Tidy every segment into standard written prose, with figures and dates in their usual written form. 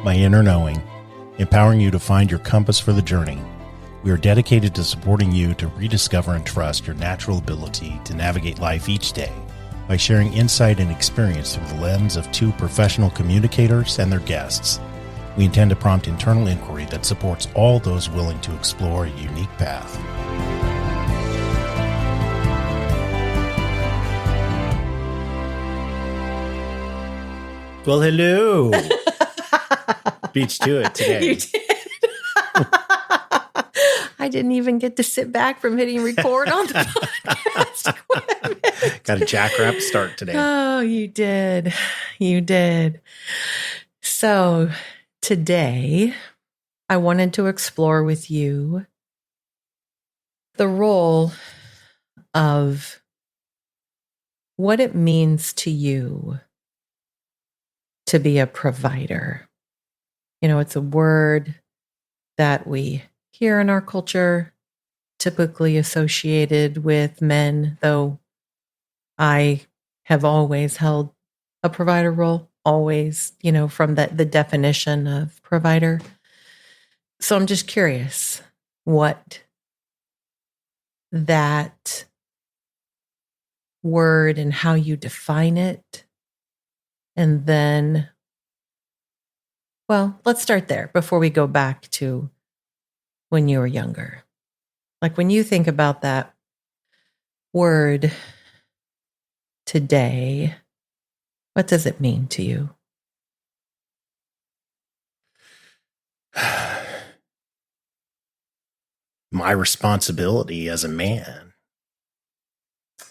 My Inner Knowing, empowering you to find your compass for the journey. We are dedicated to supporting you to rediscover and trust your natural ability to navigate life each day by sharing insight and experience through the lens of two professional communicators and their guests. We intend to prompt internal inquiry that supports all those willing to explore a unique path. Well, hello. Beach to it today. You did. I didn't even get to sit back from hitting record on the podcast equipment. Got a jackrabbit start today. Oh, you did. You did. So today, I wanted to explore with you the role of what it means to you to be a provider. You know, it's a word that we hear in our culture, typically associated with men, though I have always held a provider role, always, you know, from the definition of provider. So I'm just curious what that word and how you define it. And then, well, let's start there before we go back to when you were younger. Like when you think about that word today, what does it mean to you? My responsibility as a man.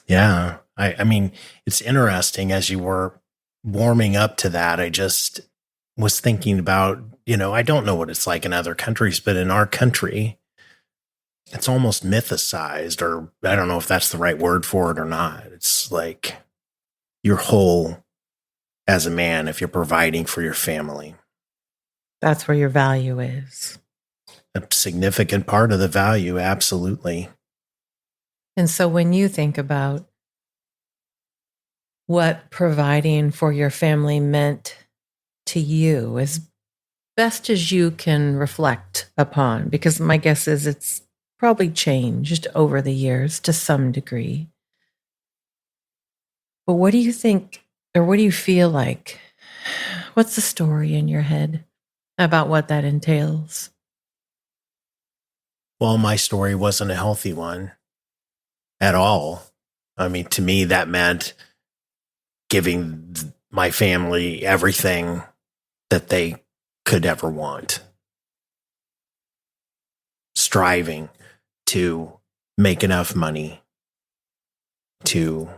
Yeah. I mean, it's interesting as you were warming up to that. I just was thinking about, you know, I don't know what it's like in other countries, but in our country, it's almost mythicized, or I don't know if that's the right word for it or not. It's like you're whole as a man if you're providing for your family. That's where your value is. A significant part of the value, absolutely. And so when you think about what providing for your family meant to you, as best as you can reflect upon, because my guess is it's probably changed over the years to some degree. But what do you think, or what do you feel like? What's the story in your head about what that entails? Well, my story wasn't a healthy one at all. I mean, to me, that meant giving my family everything that they could ever want. Striving to make enough money to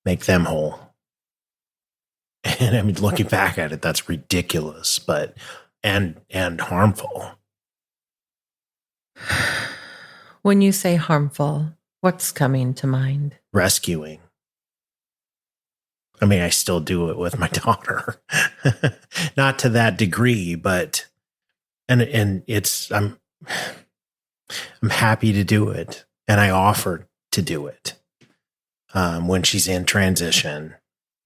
make them whole. And I mean, looking back at it, that's ridiculous, but and harmful. When you say harmful, what's coming to mind? Rescuing. I mean, I still do it with my daughter. Not to that degree, but and it's I'm happy to do it, and I offer to do it when she's in transition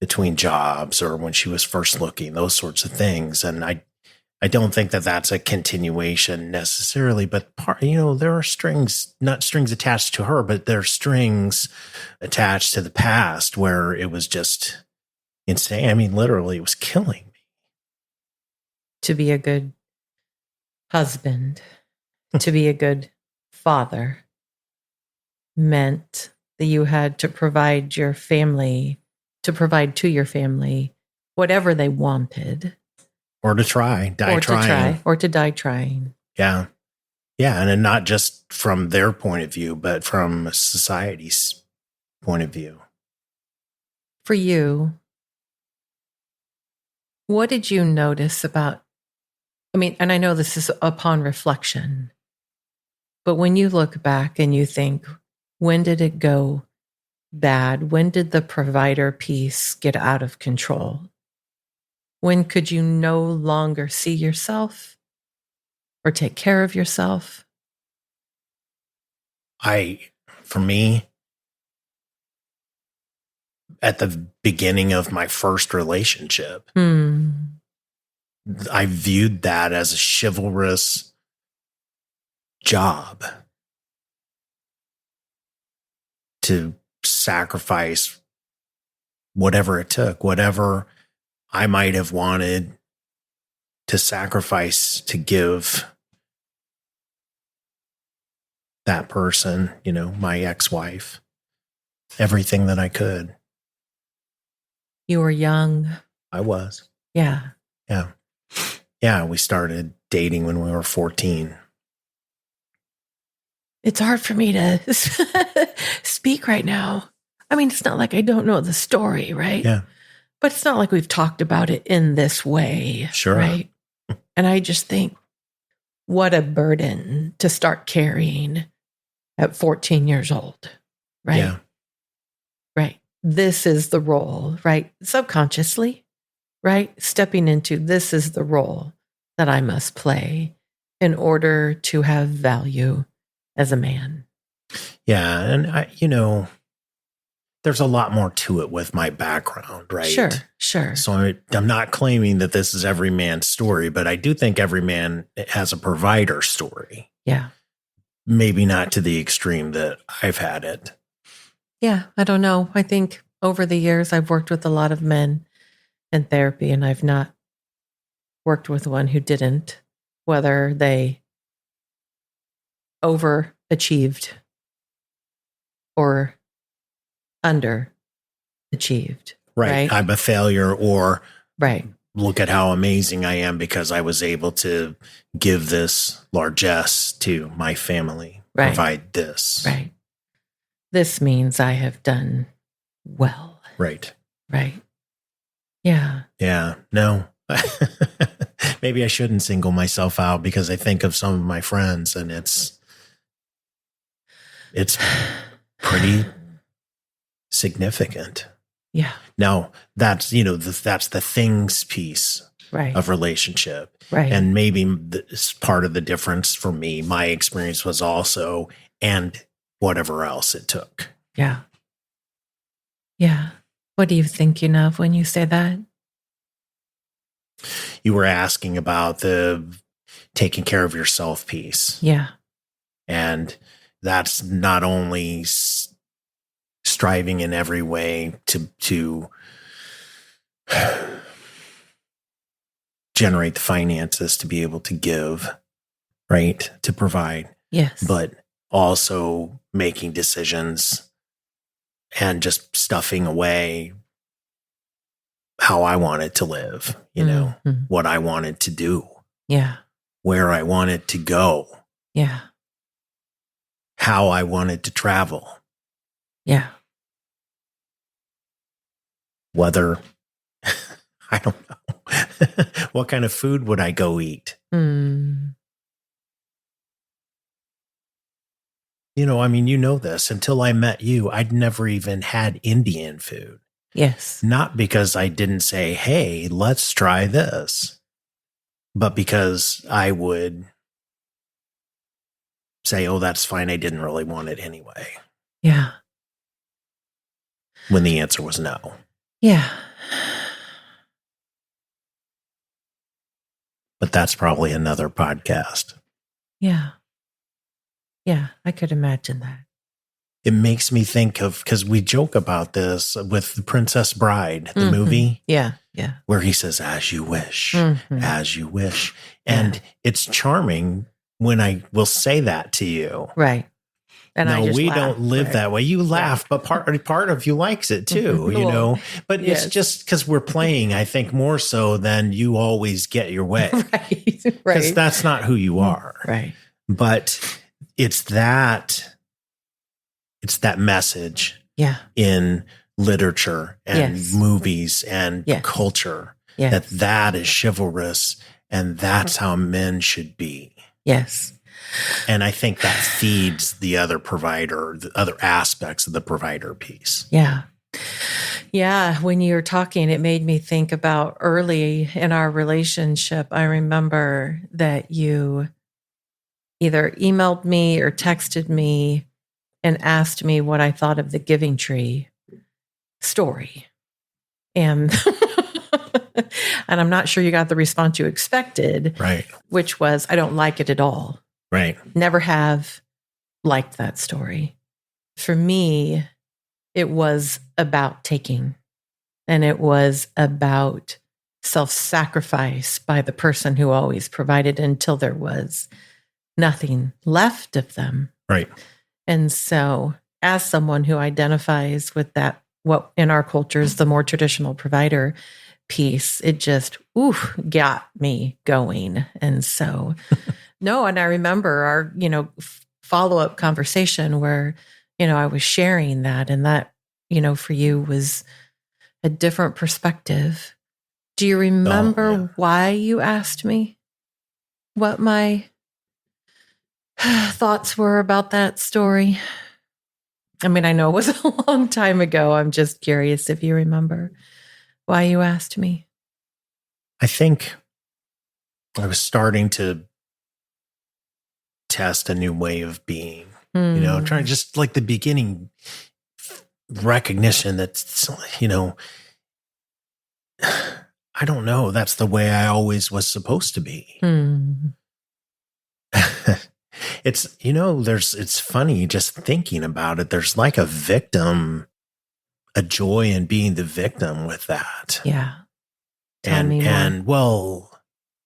between jobs or when she was first looking, those sorts of things. And I don't think that that's a continuation necessarily, but there are not strings attached to her, but there are strings attached to the past where it was just insane. I mean, literally, it was killing me. To be a good husband, to be a good father, meant that you had to provide to your family whatever they wanted. Or to die trying. Or to die trying. Yeah. Yeah. And not just from their point of view, but from society's point of view. For you, what did you notice about, and I know this is upon reflection, but when you look back and you think, when did it go bad? When did the provider piece get out of control? When could you no longer see yourself or take care of yourself? For me, at the beginning of my first relationship, I viewed that as a chivalrous job to sacrifice whatever it took, whatever I might have wanted to sacrifice to give that person, my ex-wife, everything that I could. You were young. I was. Yeah. Yeah. Yeah. We started dating when we were 14. It's hard for me to speak right now. I mean, it's not like I don't know the story, right? Yeah. But it's not like we've talked about it in this way. Sure. Right. And I just think, what a burden to start carrying at 14 years old. Right. Yeah. Right. This is the role, right? Subconsciously, right? Stepping into this is the role that I must play in order to have value as a man. Yeah. And there's a lot more to it with my background, right? Sure. So I'm not claiming that this is every man's story, but I do think every man has a provider story. Yeah. Maybe not to the extreme that I've had it. Yeah, I don't know. I think over the years, I've worked with a lot of men in therapy, and I've not worked with one who didn't, whether they overachieved or underachieved. Right. I'm a failure, or right. Look at how amazing I am because I was able to give this largesse to my family, provide this. Right. This means I have done well. Right. Right. Yeah. Yeah. No. Maybe I shouldn't single myself out because I think of some of my friends and it's pretty significant. Yeah. Now that's, that's the things piece of relationship. Right. And maybe this part of the difference for me, my experience was also, and whatever else it took. Yeah. Yeah. What are you thinking of when you say that? You were asking about the taking care of yourself piece. Yeah. And that's not only striving in every way to generate the finances to be able to give, right? To provide. Yes. But also making decisions and just stuffing away how I wanted to live, what I wanted to do. Yeah. Where I wanted to go. Yeah. How I wanted to travel. Yeah. Whether, I don't know, what kind of food would I go eat? You know this. Until I met you, I'd never even had Indian food. Yes. Not because I didn't say, hey, let's try this, but because I would say, oh, that's fine. I didn't really want it anyway. Yeah. When the answer was no. Yeah. But that's probably another podcast. Yeah. Yeah, I could imagine that. It makes me think of, because we joke about this with The Princess Bride, the movie. Yeah, yeah. Where he says, as you wish, as you wish. And it's charming when I will say that to you. Right. And no, we laugh, don't live that way. You laugh, but part of you likes it too, But it's just because we're playing, I think, more so than you always get your way. Right. Because that's not who you are. Right. But it's that message in literature and movies and culture that is chivalrous and that's how men should be. Yes. And I think that feeds the other provider, the other aspects of the provider piece. Yeah. Yeah. When you were talking, it made me think about early in our relationship. I remember that you either emailed me or texted me and asked me what I thought of the Giving Tree story. And And I'm not sure you got the response you expected, Right. which was, I don't like it at all. Right. Never have liked that story. For me, it was about taking, and it was about self-sacrifice by the person who always provided until there was nothing left of them. Right. And so, as someone who identifies with that, what in our culture is the more traditional provider piece, it just got me going. And so, no, and I remember our, follow-up conversation where, I was sharing that, and that, for you was a different perspective. Do you remember why you asked me what my thoughts were about that story? I mean, I know it was a long time ago. I'm just curious if you remember why you asked me. I think I was starting to test a new way of being, trying just like the beginning recognition that, I don't know, that's the way I always was supposed to be. It's, it's funny just thinking about it. There's like a joy in being the victim with that. Yeah. And well,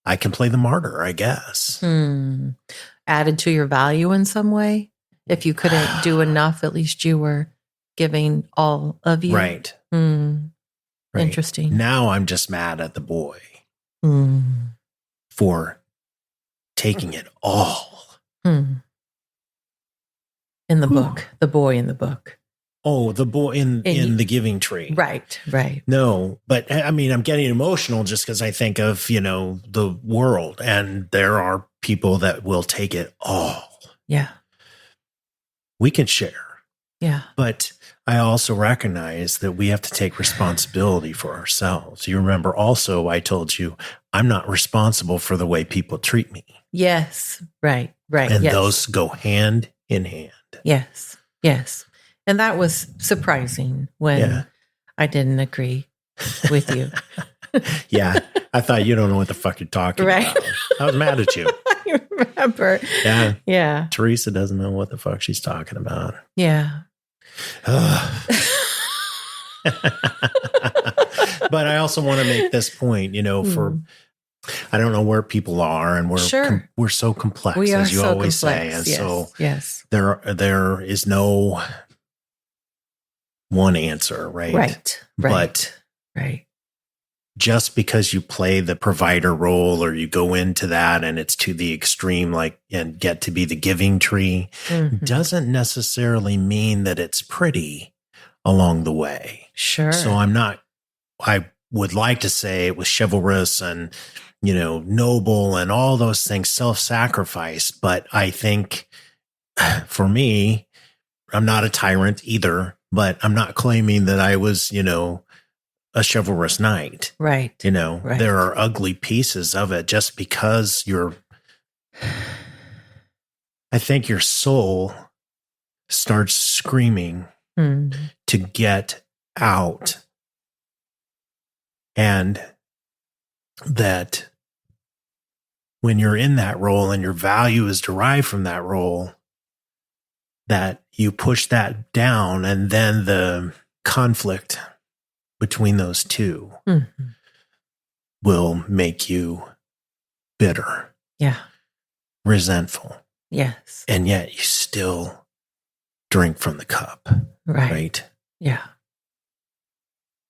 I can play the martyr, I guess. Added to your value in some way. If you couldn't do enough, at least you were giving all of you. Right. Right. Interesting. Now I'm just mad at the boy for taking it all. In the book, the boy in the book. Oh, the boy in the giving tree. Right. No, but I mean, I'm getting emotional just because I think of, the world, and there are people that will take it all. Yeah. We can share. Yeah. But I also recognize that we have to take responsibility for ourselves. You remember also, I told you, I'm not responsible for the way people treat me. Yes. Right. And those go hand in hand. Yes. And that was surprising when I didn't agree with you. Yeah. I thought you don't know what the fuck you're talking about. I was mad at you. I remember. Yeah. Yeah. Teresa doesn't know what the fuck she's talking about. Yeah. But I also want to make this point, for I don't know where people are, and we're so complex, as you always say, and so there is no one answer, right? But just because you play the provider role or you go into that and it's to the extreme, and get to be the giving tree, doesn't necessarily mean that it's pretty along the way. Sure. So I would like to say it was chivalrous and, noble and all those things, self-sacrifice. But I think for me, I'm not a tyrant either, but I'm not claiming that I was, a chivalrous knight. Right. There are ugly pieces of it just because I think your soul starts screaming to get out, and that when you're in that role and your value is derived from that role, that you push that down, and then the conflict between those two will make you bitter, resentful, and yet you still drink from the cup, right? Yeah,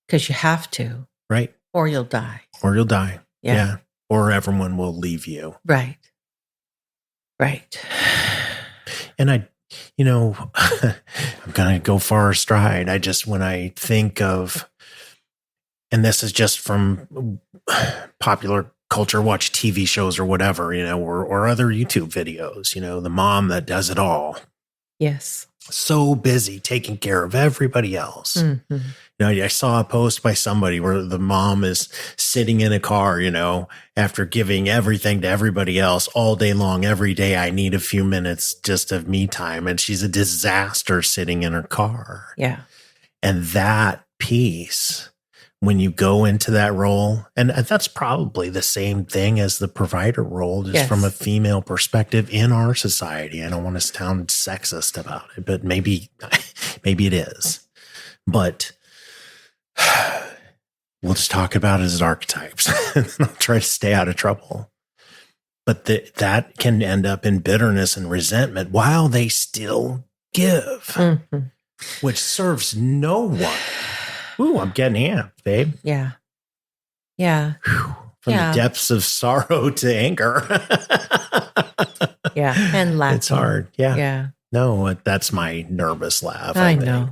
because you have to, right? Or you'll die. Yeah. Or everyone will leave you. Right. And I'm going to go far astride. when I think of, and this is just from popular culture, watch TV shows or whatever, or other YouTube videos, the mom that does it all. Yes. So busy taking care of everybody else. I saw a post by somebody where the mom is sitting in a car, after giving everything to everybody else all day long. Every day I need a few minutes just of me time. And she's a disaster sitting in her car. Yeah. And that piece when you go into that role, and that's probably the same thing as the provider role, just from a female perspective in our society. I don't want to sound sexist about it, but maybe it is. But we'll just talk about it as archetypes and I'll try to stay out of trouble. But that can end up in bitterness and resentment while they still give, which serves no one. Ooh, I'm getting amped, babe. Yeah. Yeah. Whew. From the depths of sorrow to anger. Yeah. And laughing. It's hard. Yeah. Yeah. No, that's my nervous laugh. I know.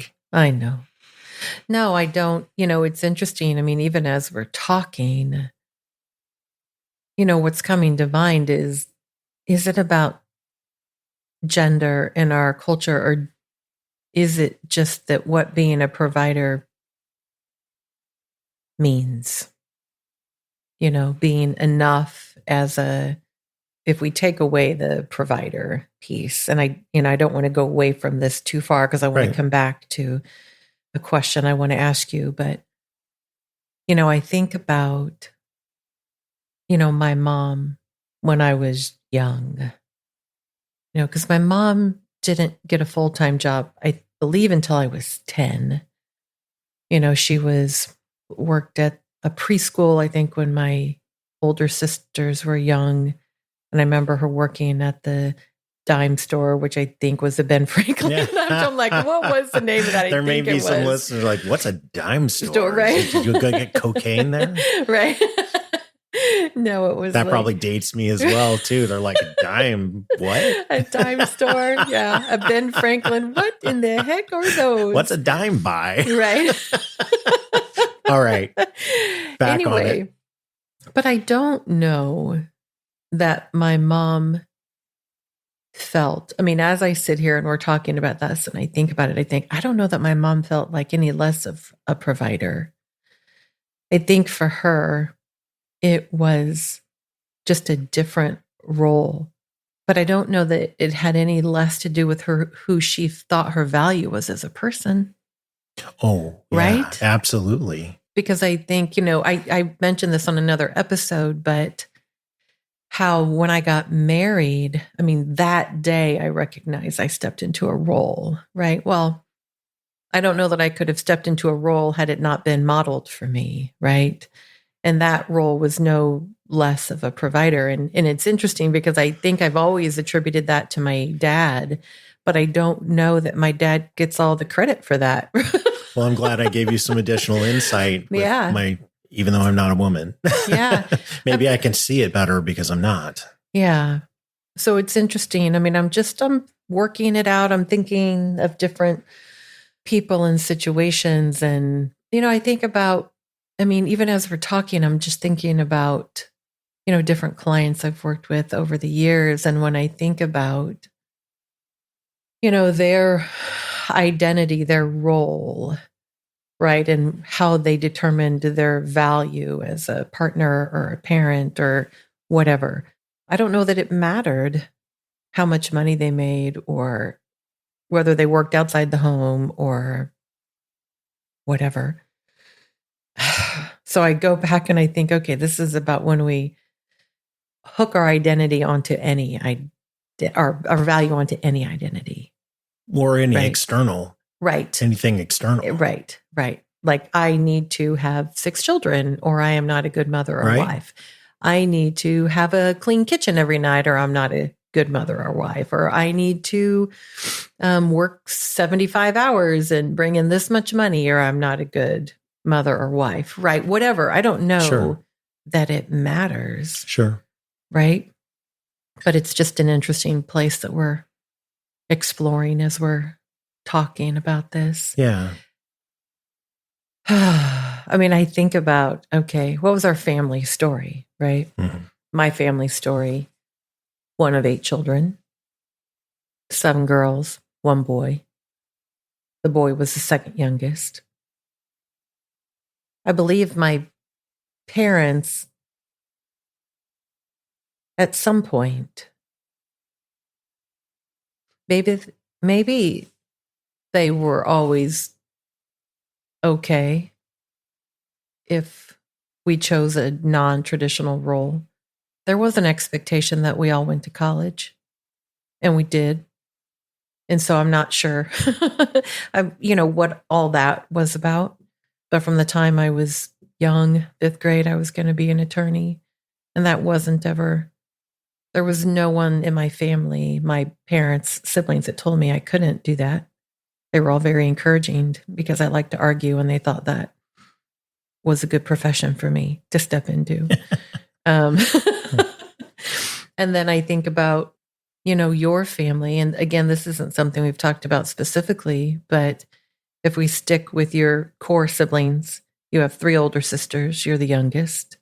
No, I don't. It's interesting. I mean, even as we're talking, what's coming to mind is it about gender in our culture, or is it just that what being a provider means? Being enough if we take away the provider piece, and I don't want to go away from this too far because I want to come back to the question I want to ask you. But, I think about, my mom when I was young, because my mom didn't get a full-time job, I believe, until I was 10. She worked at a preschool, I think, when my older sisters were young. And I remember her working at the dime store, which I think was a Ben Franklin. Yeah. I'm like, what was the name of that? There may be some listeners like, what's a dime store? Right? Did you go get cocaine there? Right. No, it was that probably dates me as well too. They're like, a dime, what? A dime store, yeah. A Ben Franklin. What in the heck are those? What's a dime buy? Right. All right. Back on it. But I don't know that my mom felt, as I sit here and we're talking about this and I think about it, I don't know that my mom felt like any less of a provider. I think for her, it was just a different role. But I don't know that it had any less to do with her, who she thought her value was as a person. Oh, yeah, right? Absolutely. Because I think, I mentioned this on another episode, but how when I got married, that day I recognized I stepped into a role, right? Well, I don't know that I could have stepped into a role had it not been modeled for me, right? And that role was no less of a provider. And it's interesting because I think I've always attributed that to my dad, but I don't know that my dad gets all the credit for that. Well, I'm glad I gave you some additional insight with even though I'm not a woman. Yeah. Maybe I can see it better because I'm not. Yeah. So it's interesting. I'm working it out. I'm thinking of different people and situations. And, I think about, even as we're talking, I'm just thinking about, different clients I've worked with over the years. And when I think about, their identity, their role, right, and how they determined their value as a partner or a parent or whatever, I don't know that it mattered how much money they made or whether they worked outside the home or whatever. So I go back and I think, okay, this is about when we hook our identity onto our value onto any identity. Or any external. Right. Anything external. Right. Like I need to have 6 children or I am not a good mother or wife. I need to have a clean kitchen every night or I'm not a good mother or wife. Or I need to work 75 hours and bring in this much money or I'm not a good mother or wife. Right. Whatever. I don't know that it matters. Sure. Right. But it's just an interesting place that we're exploring as we're talking about this. Yeah. I think about, okay, what was our family story, right? Mm-hmm. My family story, one of 8 children, 7 girls, 1 boy. The boy was the second youngest. I believe my parents, at some point, maybe they were always okay if we chose a non-traditional role, there was an expectation that we all went to college, and we did. And so I'm not sure, what all that was about. But from the time I was young, 5th grade, I was going to be an attorney. And that wasn't ever, there was no one in my family, my parents, siblings, that told me I couldn't do that. They were all very encouraging because I like to argue, and they thought that was a good profession for me to step into. Um, and then I think about, your family. And again, this isn't something we've talked about specifically, but if we stick with your core siblings, you have 3 older sisters, you're the youngest.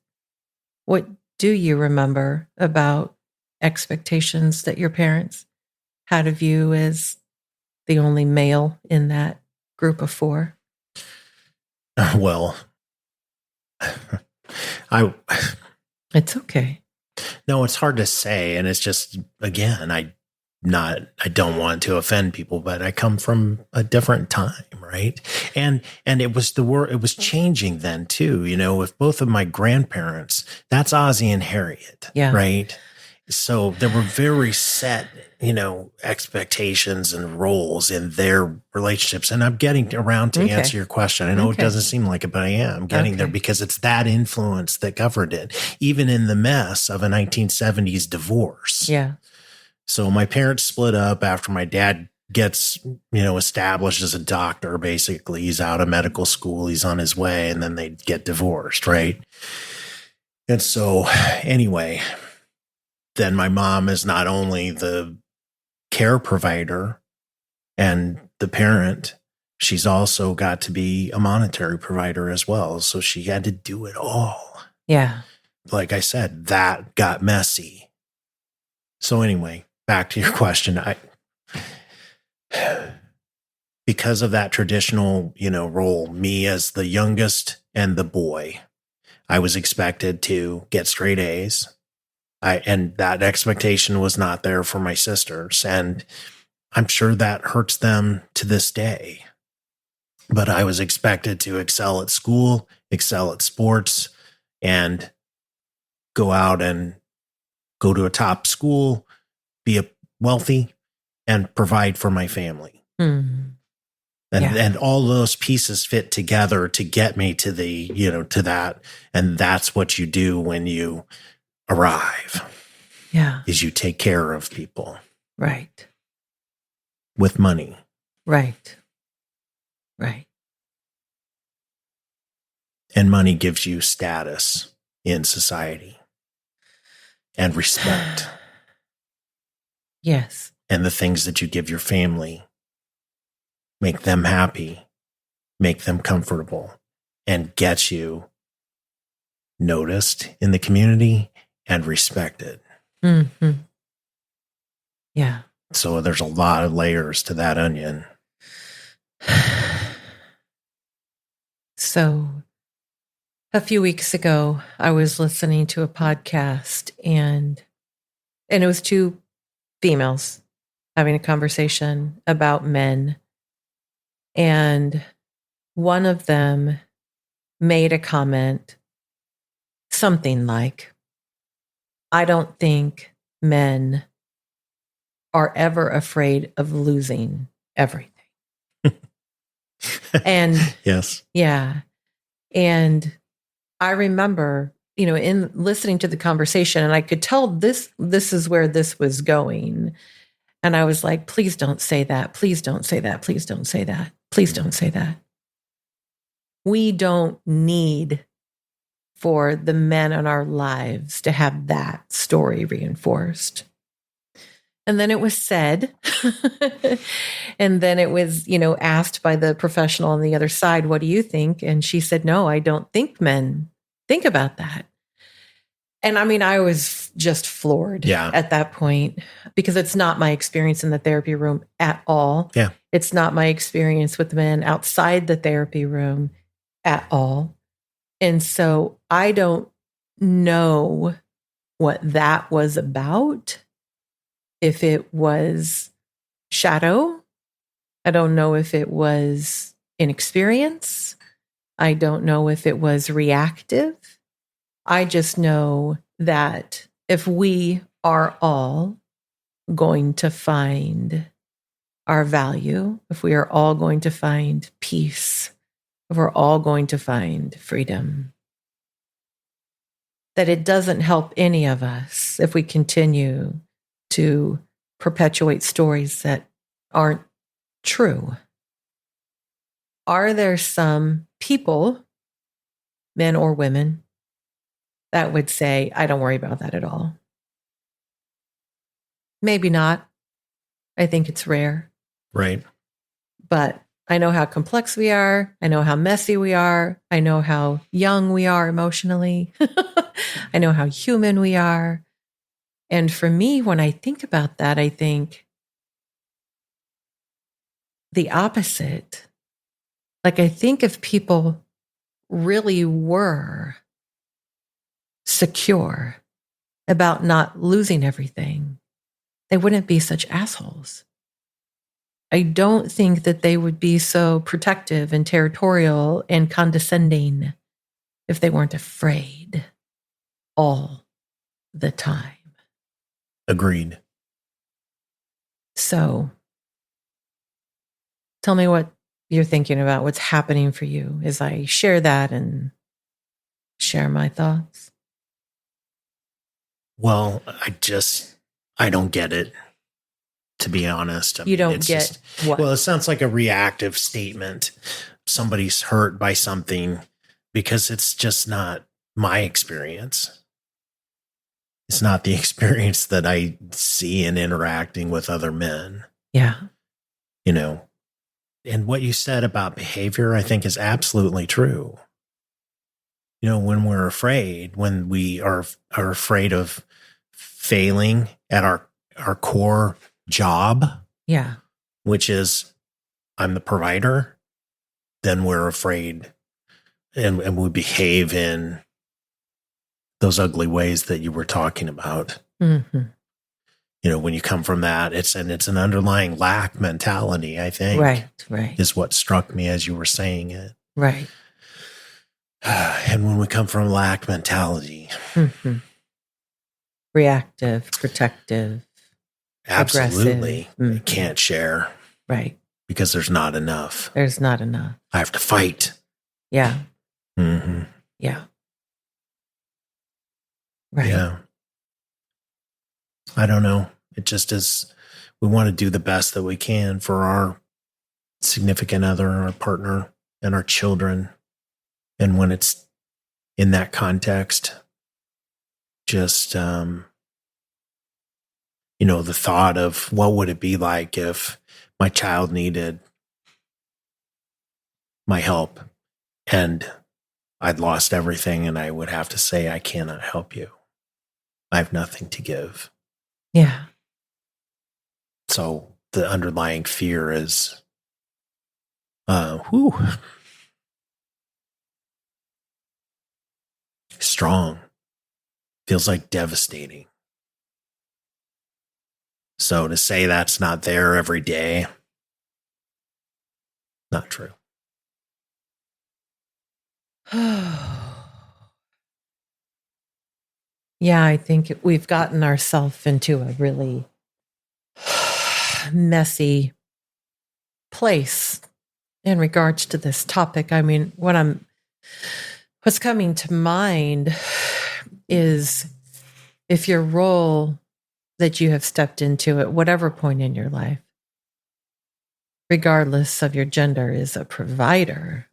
What do you remember about expectations that your parents had of you as the only male in that group of 4? Well, It's okay. no, it's hard to say. And it's just, again, I don't want to offend people, but I come from a different time. Right. And it was it was changing then too, with both of my grandparents, that's Ozzie and Harriet. Yeah. Right. So there were very set, expectations and roles in their relationships. And I'm getting around to answer your question. I know it doesn't seem like it, but I am getting there because it's that influence that governed it, even in the mess of a 1970s divorce. Yeah. So my parents split up after my dad gets, established as a doctor. Basically, he's out of medical school. He's on his way, and then they get divorced. Right. And so anyway, then my mom is not only the care provider and the parent, she's also got to be a monetary provider as well. So she had to do it all. Yeah. Like I said, that got messy. So anyway, back to your question. Because of that traditional, role, me as the youngest and the boy, I was expected to get straight A's. And that expectation was not there for my sisters. And I'm sure that hurts them to this day. But I was expected to excel at school, excel at sports, and go out and go to a top school, be wealthy, and provide for my family. Mm. And all those pieces fit together to get me to to that. And that's what you do when you arrive. Yeah. Is you take care of people. Right. With money. Right. Right. And money gives you status in society and respect. Yes. And the things that you give your family make them happy, make them comfortable, and get you noticed in the community and respected. Mm-hmm. Yeah. So there's a lot of layers to that onion. So a few weeks ago, I was listening to a podcast, and it was 2 females having a conversation about men. And one of them made a comment, something like, I don't think men are ever afraid of losing everything. And yes. Yeah. And I remember, in listening to the conversation, and I could tell this is where this was going. And I was like, please don't say that. Please don't say that. Please don't say that. Please don't say that. We don't need for the men in our lives to have that story reinforced. And then it was said, and then it was, asked by the professional on the other side, what do you think? And she said, no, I don't think men think about that. And I mean, I was just floored at that point, because it's not my experience in the therapy room at all. Yeah. It's not my experience with men outside the therapy room at all. And so I don't know what that was about. If it was shadow, I don't know if it was inexperience. I don't know if it was reactive. I just know that if we are all going to find our value, if we are all going to find peace, if we're all going to find freedom, that it doesn't help any of us if we continue to perpetuate stories that aren't true. Are there some people, men or women, that would say, I don't worry about that at all? Maybe not. I think it's rare. Right. But I know how complex we are. I know how messy we are. I know how young we are emotionally. I know how human we are. And for me, when I think about that, I think the opposite. Like, I think if people really were secure about not losing everything, they wouldn't be such assholes. I don't think that they would be so protective and territorial and condescending if they weren't afraid all the time. Agreed. So tell me what you're thinking about, what's happening for you as I share that and share my thoughts. Well, I don't get it, to be honest. I You mean, don't it's get what? Well, it sounds like a reactive statement. Somebody's hurt by something because it's just not my experience. It's not the experience that I see in interacting with other men, Yeah. you know. And what you said about behavior, I think, is absolutely true. You know, when we're afraid, when we are afraid of failing at our core job, Yeah. which is I'm the provider, then we're afraid and we behave in those ugly ways that you were talking about. Mm-hmm. You know, when you come from that, it's an underlying lack mentality, I think. Right. Is what struck me as you were saying it. Right. And when we come from lack mentality, Mm-hmm. Reactive, protective, absolutely aggressive. can't share. Right. Because there's not enough. There's not enough. I have to fight. Yeah. Mm-hmm. Yeah. Right. Yeah. I don't know. It just is, we want to do the best that we can for our significant other, our partner, and our children. And when it's in that context, just, you know, the thought of what would it be like if my child needed my help and I'd lost everything and I would have to say, I cannot help you. I have nothing to give. Yeah. So the underlying fear is, strong. Feels like devastating. So to say that's not there every day, not true. Yeah, I think we've gotten ourselves into a really messy place in regards to this topic. I mean, what's coming to mind is if your role that you have stepped into at whatever point in your life, regardless of your gender, is a provider,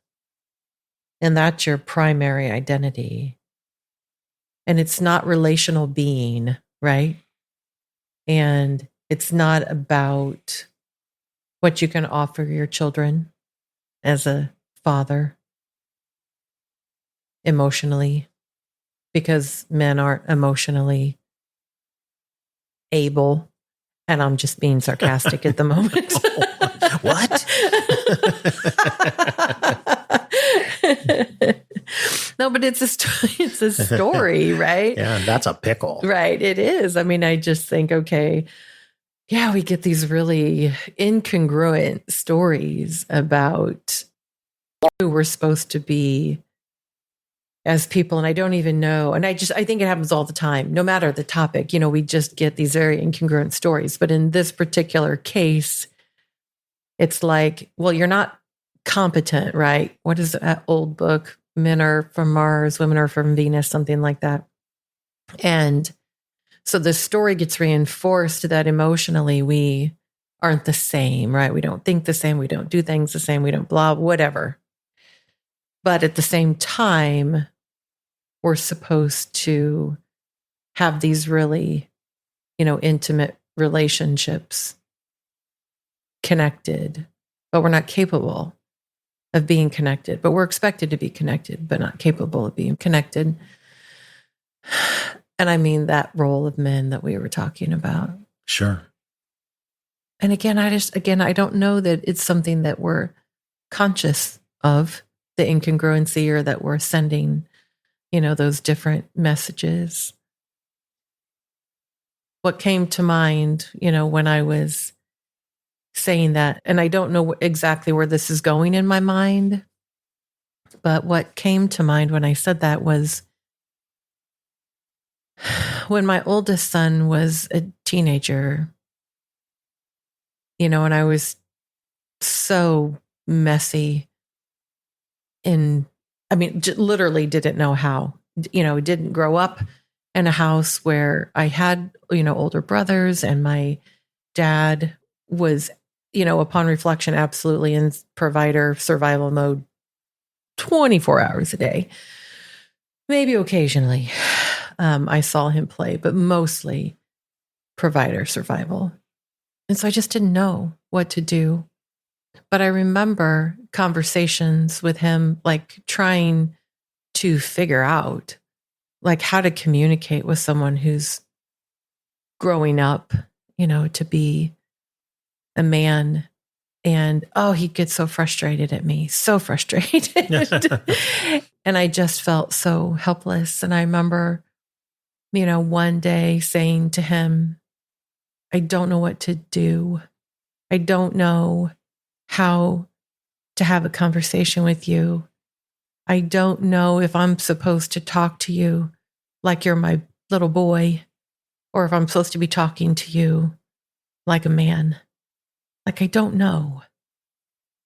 and that's your primary identity. And it's not relational being, right? And it's not about what you can offer your children as a father emotionally, because men aren't emotionally able. And I'm just being sarcastic at the moment. What? No, but it's a story, right? Yeah, that's a pickle. Right, it is. I mean, I just think, okay, yeah, we get these really incongruent stories about who we're supposed to be as people. And I don't even know. And I think it happens all the time, no matter the topic. We just get these very incongruent stories. But in this particular case, it's like, well, you're not competent, right? What is that old book? Men are from Mars, women are from Venus, something like that. And so the story gets reinforced that emotionally we aren't the same, right? We don't think the same. We don't do things the same. We don't blah, whatever. But at the same time, we're supposed to have these really, intimate relationships connected, but we're not capable of being connected. But we're expected to be connected, but not capable of being connected. And I mean that role of men that we were talking about. Sure. And again, I don't know that it's something that we're conscious of, the incongruency, or that we're sending, those different messages. What came to mind, when I was saying that, and I don't know exactly where this is going in my mind, but what came to mind when I said that was when my oldest son was a teenager, and I was so messy literally didn't know how, didn't grow up in a house where I had, older brothers, and my dad was, upon reflection, absolutely in provider survival mode 24 hours a day. Maybe occasionally I saw him play, but mostly provider survival. And so I just didn't know what to do. But I remember conversations with him, like trying to figure out like how to communicate with someone who's growing up, to be a man. And he'd get so frustrated at me, so frustrated. And I just felt so helpless. And I remember, one day saying to him, I don't know what to do. I don't know how to have a conversation with you. I don't know if I'm supposed to talk to you like you're my little boy, or if I'm supposed to be talking to you like a man. Like, I don't know.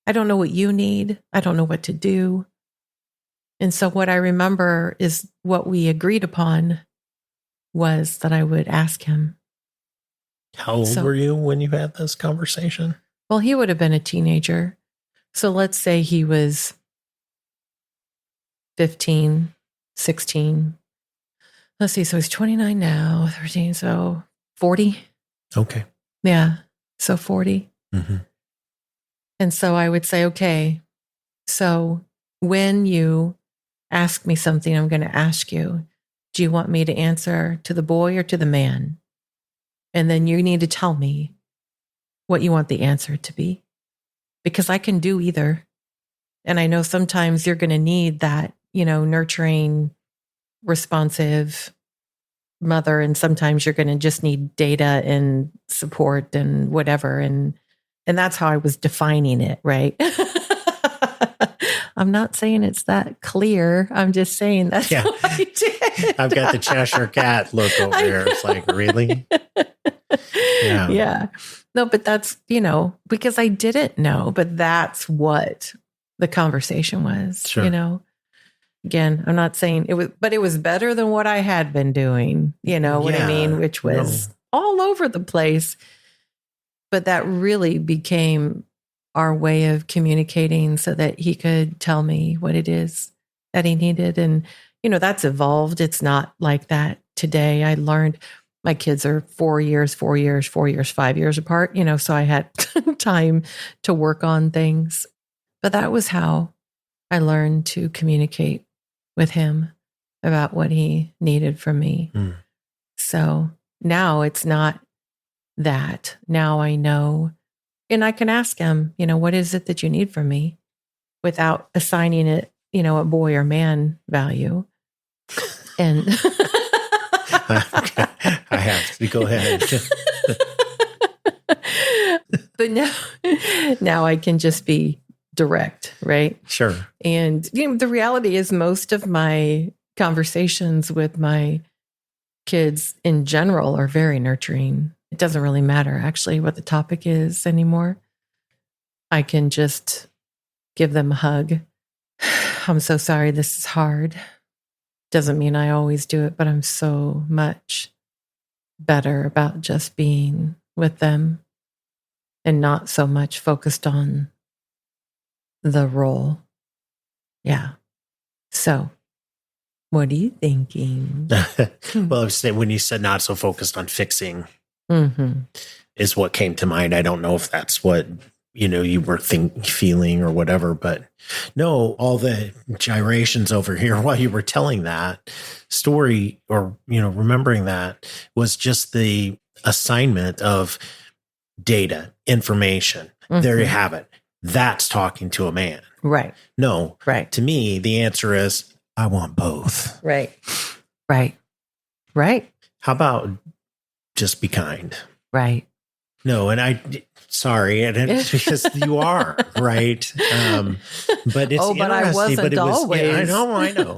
I don't know what you need. I don't know what to do. And so what I remember is what we agreed upon was that I would ask him. How old were you when you had this conversation? Well, he would have been a teenager. So let's say he was 15, 16. Let's see. So he's 29 now, 13. So 40. Okay. Yeah. So 40. Mm-hmm. And so I would say, okay, so when you ask me something, I'm going to ask you, do you want me to answer to the boy or to the man? And then you need to tell me what you want the answer to be, because I can do either. And I know sometimes you're going to need that, nurturing, responsive mother. And sometimes you're going to just need data and support and whatever. And that's how I was defining it, right? I'm not saying it's that clear. I'm just saying that's what I did. I've got the Cheshire Cat look over here. It's like, really? Yeah. No, but that's, because I didn't know, but that's what the conversation was, Sure. Again, I'm not saying it was, but it was better than what I had been doing, what I mean, which was all over the place. But that really became our way of communicating so that he could tell me what it is that he needed. And, that's evolved. It's not like that today. I learned my kids are 4 years, 5 years apart, so I had time to work on things. But that was how I learned to communicate with him about what he needed from me. Mm. So now it's not that. Now I know, and I can ask him, what is it that you need from me, without assigning it, a boy or man value. And I have to go ahead. But now I can just be direct, right? Sure. And the reality is most of my conversations with my kids in general are very nurturing. It doesn't really matter actually what the topic is anymore. I can just give them a hug. I'm so sorry this is hard. Doesn't mean I always do it, but I'm so much better about just being with them and not so much focused on the role. Yeah. So, what are you thinking? Well, I was saying, when you said not so focused on fixing Mm-hmm. is what came to mind. I don't know if that's what, you were feeling or whatever, but no, all the gyrations over here while you were telling that story or, remembering that was just the assignment of data, information. Mm-hmm. There you have it. That's talking to a man. Right. No. Right. To me, the answer is I want both. Right. Right. Right. How about just be kind? Right. No, and sorry, and it's because you are right. But it's but I wasn't always. Yeah, I know,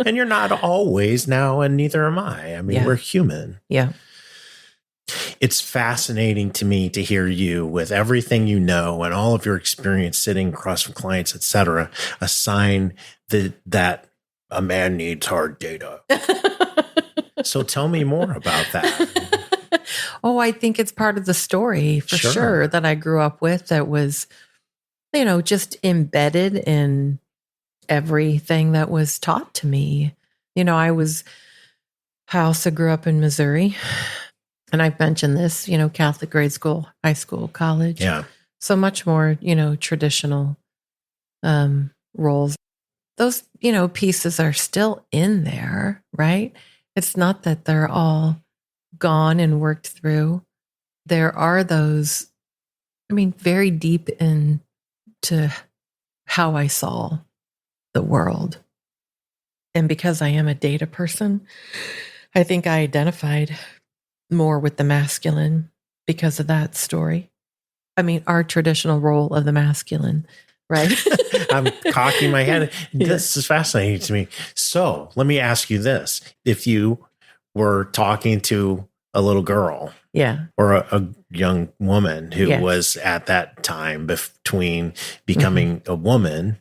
and you're not always now, and neither am I. I mean, we're human. Yeah. It's fascinating to me to hear you with everything you know and all of your experience sitting across from clients, et cetera, assign that a man needs hard data. So tell me more about that. I think it's part of the story for sure that I grew up with that was, just embedded in everything that was taught to me. I also grew up in Missouri, and I've mentioned this, Catholic grade school, high school, college. Yeah. So much more, traditional roles. Those, pieces are still in there, right? It's not that they're all gone and worked through. There are those, very deep into how I saw the world. And because I am a data person, I think I identified more with the masculine because of that story. Our traditional role of the masculine, right? I'm cocking my head. This is fascinating to me. So let me ask you this. If you were talking to a little girl, or a young woman who was at that time between becoming a woman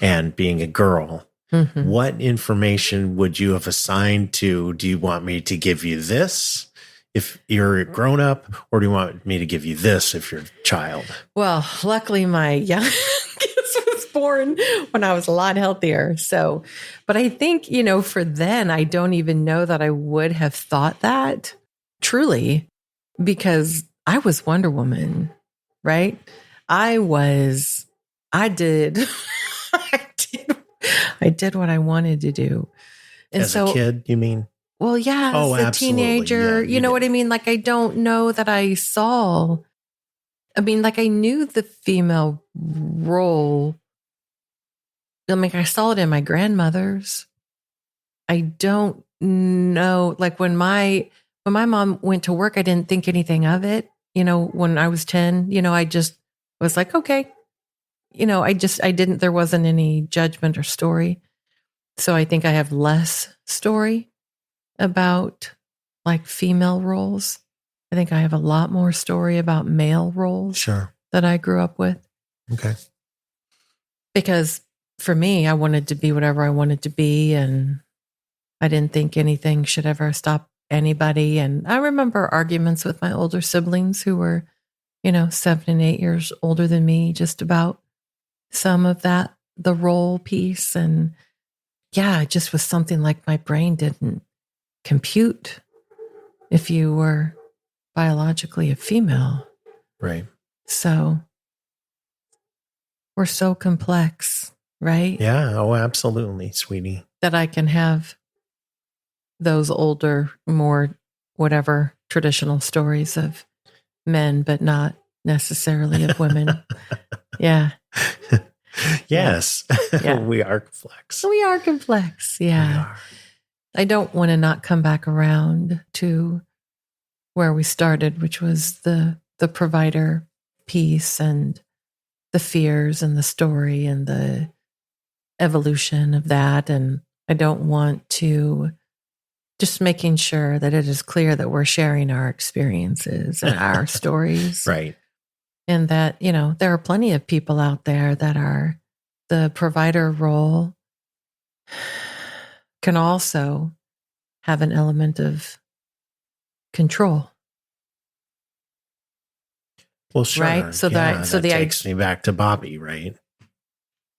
and being a girl, what information would you have assigned to? Do you want me to give you this if you're a grown up, or do you want me to give you this if you're a child? Well, luckily my youngest was born when I was a lot healthier. So, but I think, for then, I don't even know that I would have thought that truly, because I was Wonder Woman, right? I did, I did what I wanted to do. And as a kid, you mean? Well, yeah, as a absolutely. teenager, Yeah, you know what I mean? Like, I don't know that I saw, I knew the female role. I saw it in my grandmothers. I don't know, like when my mom went to work, I didn't think anything of it. When I was 10, I just was like, okay, there wasn't any judgment or story. So I think I have less story about like female roles. I think I have a lot more story about male roles that I grew up with. Okay. Because for me, I wanted to be whatever I wanted to be, and I didn't think anything should ever stop anybody. And I remember arguments with my older siblings who were, 7 and 8 years older than me, just about some of that, the role piece. And yeah, it just was something like my brain didn't compute if you were biologically a female. Right. So we're so complex, right? Yeah. Oh, absolutely, sweetie. That I can have those older, more whatever traditional stories of men, but not necessarily of women. Yeah. Yes. Yeah. We are complex. We are complex. Yeah. We are. I don't want to not come back around to where we started, which was the provider piece and the fears and the story and the evolution of that. And I don't want to, just making sure that it is clear that we're sharing our experiences and our stories. Right. And that, there are plenty of people out there that are the provider role can also have an element of control. Well, sure. Right. So that takes me back to Bobby, right?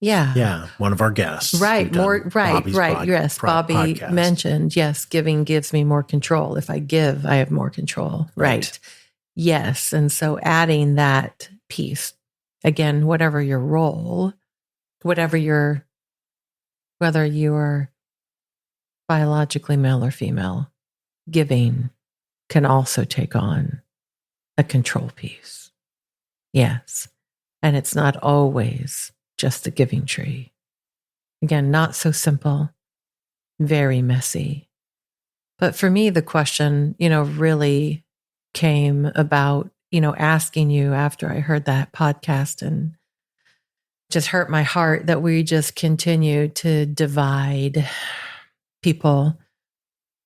Yeah. Yeah. One of our guests. Right. Right. Yes. Bobby podcast. mentioned, yes, giving gives me more control. If I give, I have more control. Right. Yes. And so adding that piece, again, whatever your role, whether you're biologically male or female, giving can also take on a control piece. Yes. And it's not always just the giving tree. Again, not so simple, very messy. But for me, the question, really came about, asking you after I heard that podcast, and just hurt my heart that we just continue to divide people.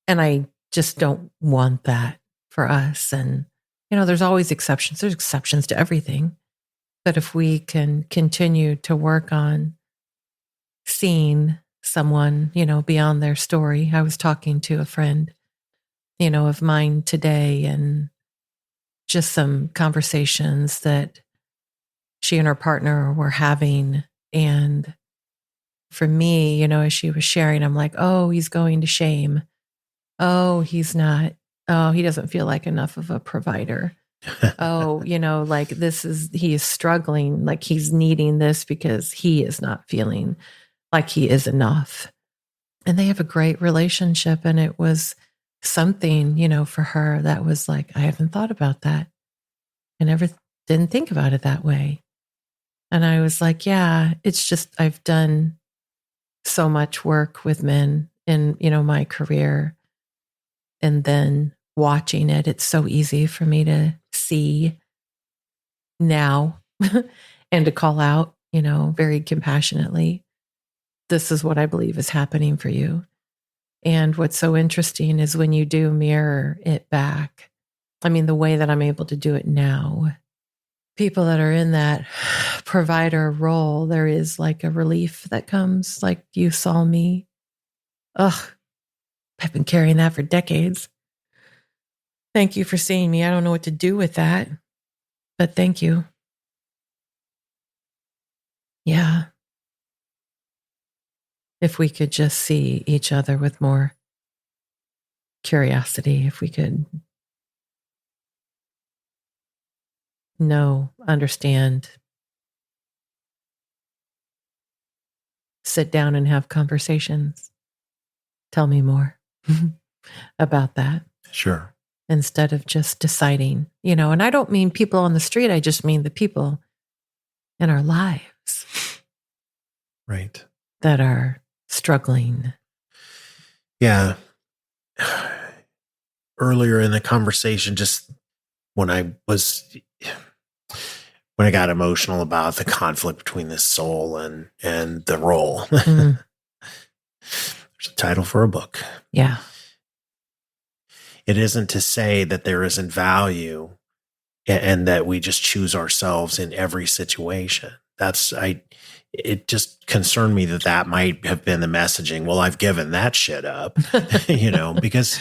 And I just don't want that for us. And, there's always exceptions. There's exceptions to everything. But if we can continue to work on seeing someone, beyond their story. I was talking to a friend, of mine today, and just some conversations that she and her partner were having. And for me, as she was sharing, I'm like, oh, he's going to shame. Oh, he's not. Oh, he doesn't feel like enough of a provider. Oh, he is struggling, like he's needing this because he is not feeling like he is enough. And they have a great relationship. And it was something, for her that was like, I haven't thought about that. I never didn't think about it that way. And I was like, yeah, it's just, I've done so much work with men in, my career. And then watching it, it's so easy for me to see now and to call out, very compassionately, this is what I believe is happening for you. And what's so interesting is when you do mirror it back, the way that I'm able to do it now, people that are in that provider role, there is like a relief that comes, like you saw me. Ugh, I've been carrying that for decades. Thank you for seeing me. I don't know what to do with that, but thank you. Yeah. If we could just see each other with more curiosity, if we could know, understand, sit down and have conversations. Tell me more about that. Sure. Instead of just deciding, and I don't mean people on the street. I just mean the people in our lives. Right. That are struggling. Yeah. Earlier in the conversation, just when I got emotional about the conflict between the soul and the role. Mm. There's a title for a book. Yeah. It isn't to say that there isn't value and that we just choose ourselves in every situation. It just concerned me that might have been the messaging. Well, I've given that shit up, because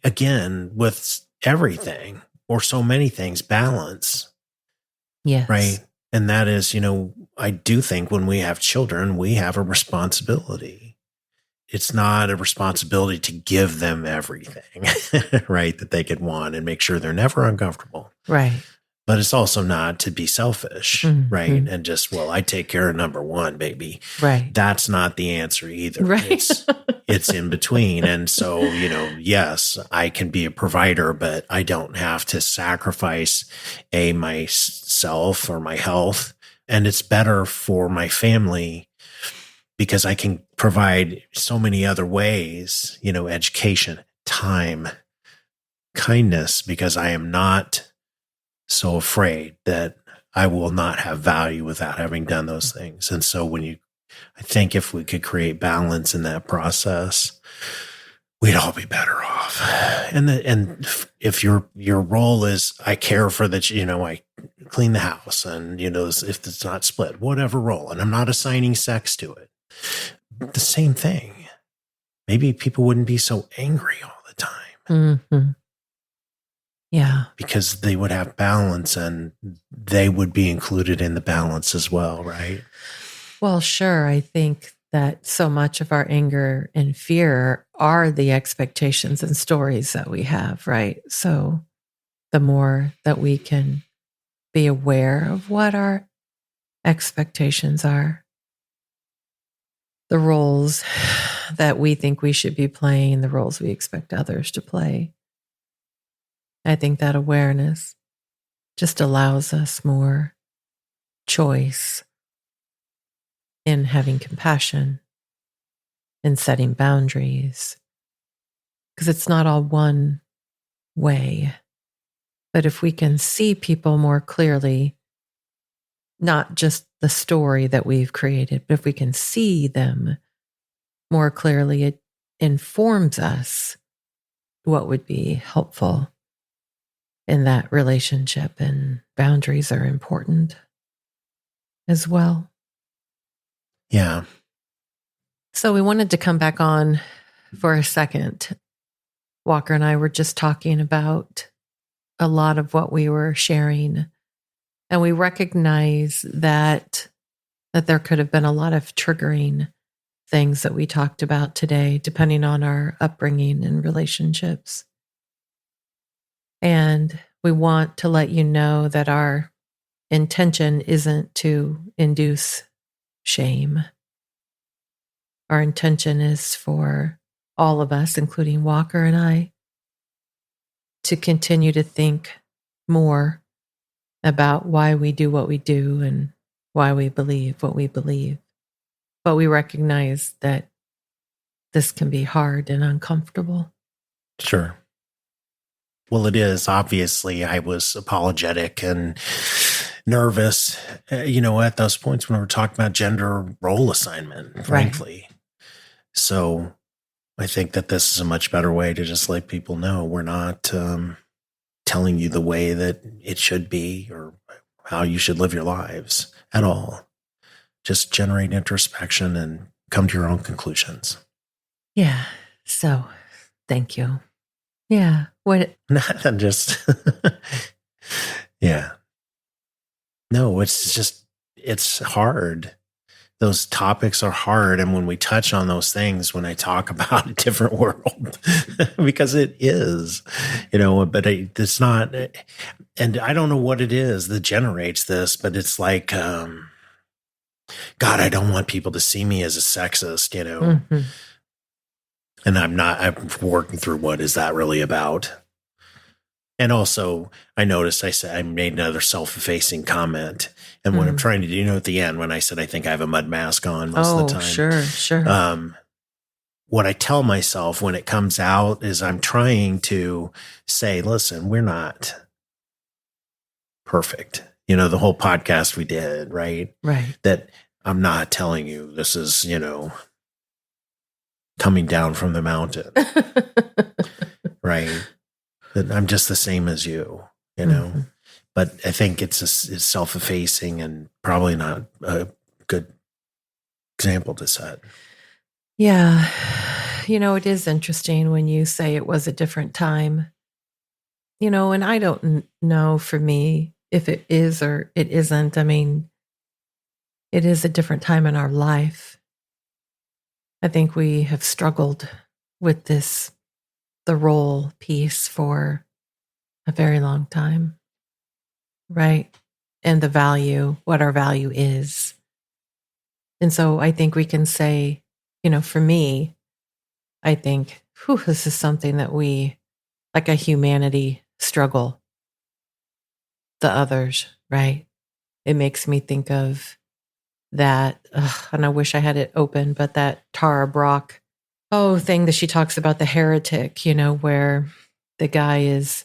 again, with everything or so many things, balance. Yes. Right. And that is, I do think when we have children, we have a responsibility. It's not a responsibility to give them everything, right, that they could want and make sure they're never uncomfortable. Right. But it's also not to be selfish, right? And just, well, I take care of number one, baby. Right. That's not the answer either. Right. It's in between. And so, yes, I can be a provider, but I don't have to sacrifice myself or my health. And it's better for my family because I can provide so many other ways, education, time, kindness, because I am not so afraid that I will not have value without having done those things. And so I think if we could create balance in that process, we'd all be better off. And if your role is, I care for that, I clean the house, and, if it's not split, whatever role, and I'm not assigning sex to it, the same thing. Maybe people wouldn't be so angry all the time. Mm-hmm. Yeah. Because they would have balance, and they would be included in the balance as well, right? Well, sure. I think that so much of our anger and fear are the expectations and stories that we have, right? So the more that we can be aware of what our expectations are, the roles that we think we should be playing, the roles we expect others to play, I think that awareness just allows us more choice in having compassion and setting boundaries, because it's not all one way. But if we can see people more clearly, not just the story that we've created, but if we can see them more clearly, it informs us what would be helpful in that relationship, and boundaries are important as well. Yeah. So we wanted to come back on for a second. Walker and I were just talking about a lot of what we were sharing, and we recognize that there could have been a lot of triggering things that we talked about today, depending on our upbringing and relationships. And we want to let you know that our intention isn't to induce shame. Our intention is for all of us, including Walker and I, to continue to think more about why we do what we do and why we believe what we believe. But we recognize that this can be hard and uncomfortable. Sure. Well, it is. Obviously, I was apologetic and nervous, at those points when we were talking about gender role assignment, frankly. Right. So I think that this is a much better way to just let people know we're not telling you the way that it should be or how you should live your lives at all. Just generate introspection and come to your own conclusions. Yeah. So thank you. Yeah. What? Not just, yeah. No, it's hard. Those topics are hard. And when we touch on those things, when I talk about a different world, because it is, but it's not, and I don't know what it is that generates this, but it's like, God, I don't want people to see me as a sexist, Mm-hmm. And I'm working through what is that really about? And also, I noticed I made another self-effacing comment. And what I'm trying to do, at the end, when I said I think I have a mud mask on most of the time. Sure. What I tell myself when it comes out is I'm trying to say, listen, we're not perfect. The whole podcast we did, right? Right. That I'm not telling you this is, coming down from the mountain, right? That I'm just the same as you, Mm-hmm. But I think it's self-effacing and probably not a good example to set. Yeah. It is interesting when you say it was a different time, and I don't know for me if it is or it isn't. I mean, it is a different time in our life. I think we have struggled with the role piece for a very long time, right? And the value, what our value is. And so I think we can say, for me, I think, this is something that we, like a humanity, struggle. The others, right? It makes me think of that, and I wish I had it open, but that Tara Brach, thing that she talks about, the heretic, where the guy is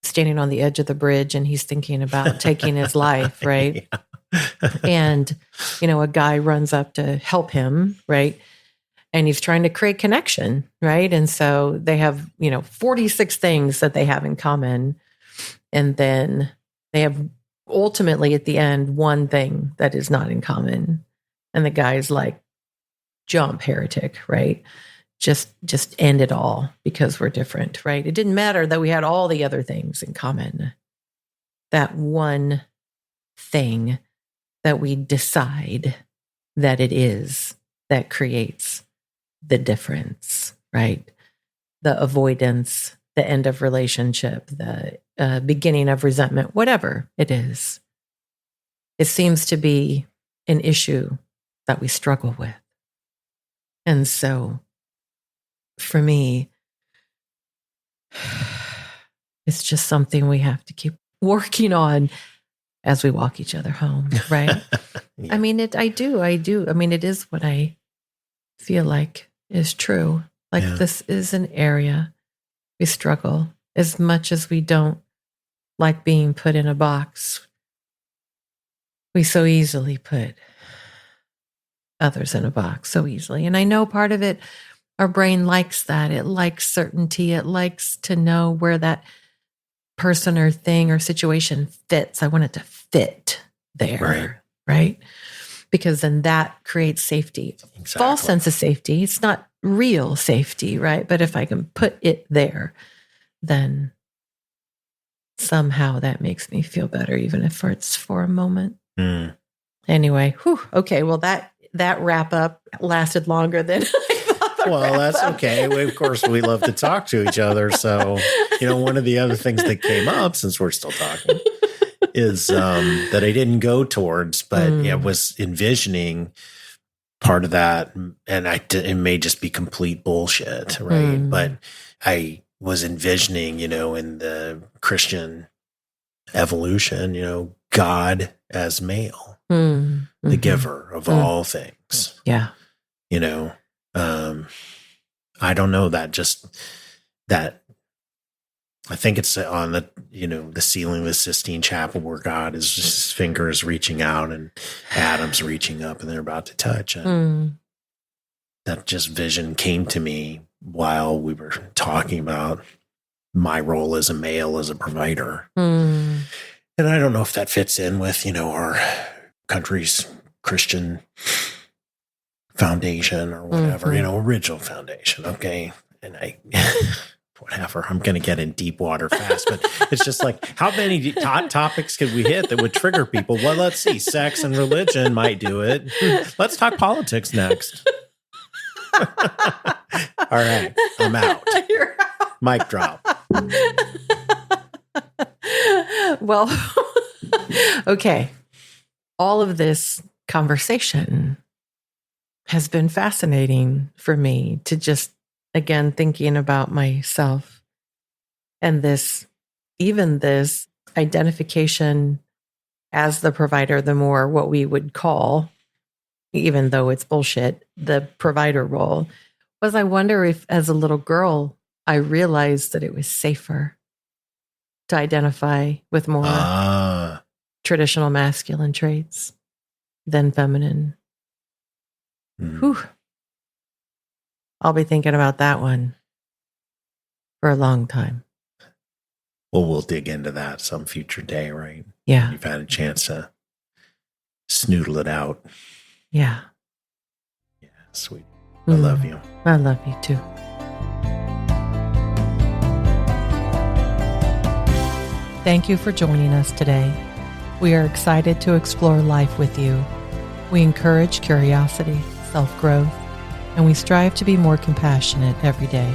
standing on the edge of the bridge and he's thinking about taking his life, right? And, a guy runs up to help him, right? And he's trying to create connection, right? And so they have, 46 things that they have in common. And then they have ultimately at the end, one thing that is not in common. And the guy's like, jump, heretic, right? Just end it all because we're different, right? It didn't matter that we had all the other things in common. That one thing that we decide that it is that creates the difference, right? The avoidance, the end of relationship, the beginning of resentment, whatever it is. It seems to be an issue that we struggle with. And so for me, it's just something we have to keep working on as we walk each other home, right? Yeah. I mean, I do. I mean, it is what I feel like is true. Like this is an area we struggle as much as we don't like being put in a box. We so easily put others in a box so easily. And I know part of it, our brain likes that. It likes certainty. It likes to know where that person or thing or situation fits. I want it to fit there, right? Because then that creates safety. Exactly. False sense of safety. It's not real safety, right? But if I can put it there, then somehow that makes me feel better, even if it's for a moment. Anyway, okay. Well, that wrap up lasted longer than I thought. Well, that's okay. Of course, we love to talk to each other. So, one of the other things that came up, since we're still talking, is that I didn't go towards, but was envisioning part of that. And it may just be complete bullshit, right? But I was envisioning, in the Christian evolution, God as male, the giver of all things. Yeah. I don't know, that I think it's on the, the ceiling of the Sistine Chapel where God is just, his finger is reaching out and Adam's reaching up and they're about to touch. And that just vision came to me while we were talking about my role as a male, as a provider. And I don't know if that fits in with, our country's Christian foundation or whatever, original foundation. Okay. And whatever, I'm going to get in deep water fast, but it's just like, how many topics could we hit that would trigger people? Well, let's see. Sex and religion might do it. Let's talk politics next. All right. I'm out. You're out. Mic drop. Well, okay. All of this conversation has been fascinating for me to just, again, thinking about myself and this identification as the provider, the more what we would call, even though it's bullshit, the provider role, was I wonder if as a little girl, I realized that it was safer to identify with more traditional masculine traits than feminine. Whew. I'll be thinking about that one for a long time. Well, we'll dig into that some future day, right? Yeah. You've had a chance to snoodle it out. Yeah. Yeah, sweet. I love you. I love you too. Thank you for joining us today. We are excited to explore life with you. We encourage curiosity, self-growth, and we strive to be more compassionate every day.